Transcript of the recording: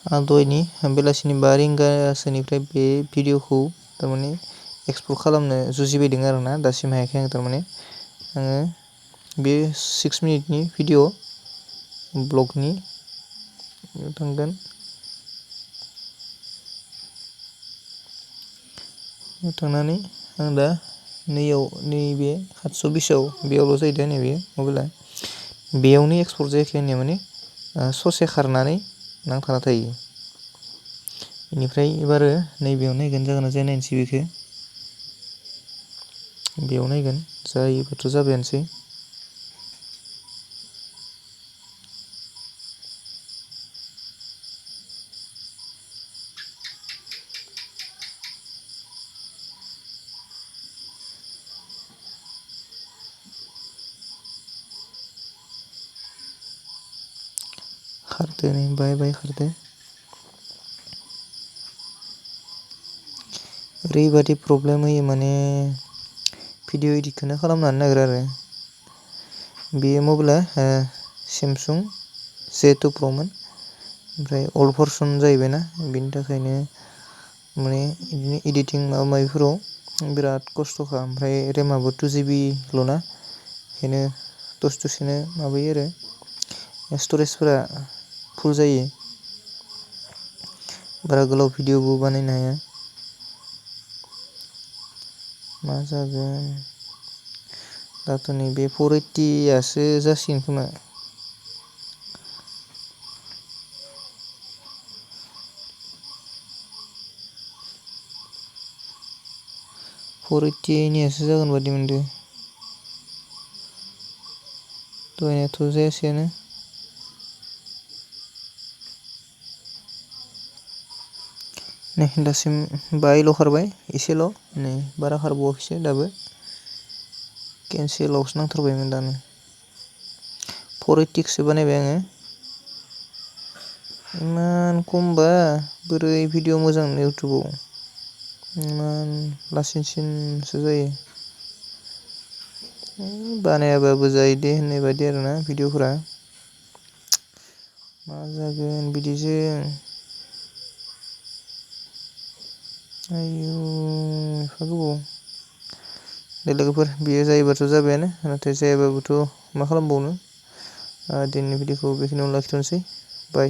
आं दहायनि बेलासिनि 5 रिंगासोनिफ्राय बे भिडिअखौ थारमाने एक्सपर्ट खालामनो जुजिबायदों आरोना दासिम हायाखै आं थारमाने आङो बे 6 मिनिटनि भिडिअ ब्लगनि थांगोन थांनानै आं दा नैबे 720आव बेयावल' जाहैदों नैबे मबाइला बेयावनो एक्सपर्ट जायाखै आंनिया माने ससे खारनानै नांथाना थायो बेनिफ्राय एबारो नैबेयाव नायगोन जागोन ना जाया नायनोसै बेखौ बेयाव नायगोन जायोबाथ' जाबायानोसै खारदो नै बाय खारदो ओरैबादि प्रब्लेम होयो माने भिडिअ एडिटखौनो खालामनो नागिरा आरो बेयो मबाइला सेमसुं J2 Proमोन ओमफ्राय अल्ड भार्सन जाहैबायना बेनि थाखायनो माने बिदिनो एडिटिं माबा माबिफोराव बिराद खस्थ'खा ओमफ्राय रेमाबो 2GB ल'ना बेखायनो दसेनो माबायो आरो स्टरेजफोरा फुल जायो बारा गोलाव भिडिअबो बानायनो हाया मा जागोन दाथ' नैबे 480आसो जासिगोन खोमा 480niयासो जागोन बादि मोनदों दहायनाथ' जायासैयानो नै दासिम 5ल' खारबाय एसेल' नै बारा खारबावाखैसो दाबो केन्सेलावसो नांथारबायमोन दानो 480सो बानायबाय आङो इमान खमबा बोरै भिडिअ मोजां नुनो इउटुबाव इमान लासिंसिनसो जायो बानायाबाबो जायो दे होननाय बायदि आरोना भिडिअफोरा मा जागोन बिदिजों आयु एफा गोबाव दे लोगोफोर बियो जायोबाथ' जाबायानो नाथाय जायाबाबोथ' मा खालामबावनो दिनैनि भिडिअखौ बेखिनियावनो लाखिथ'नोसै बाय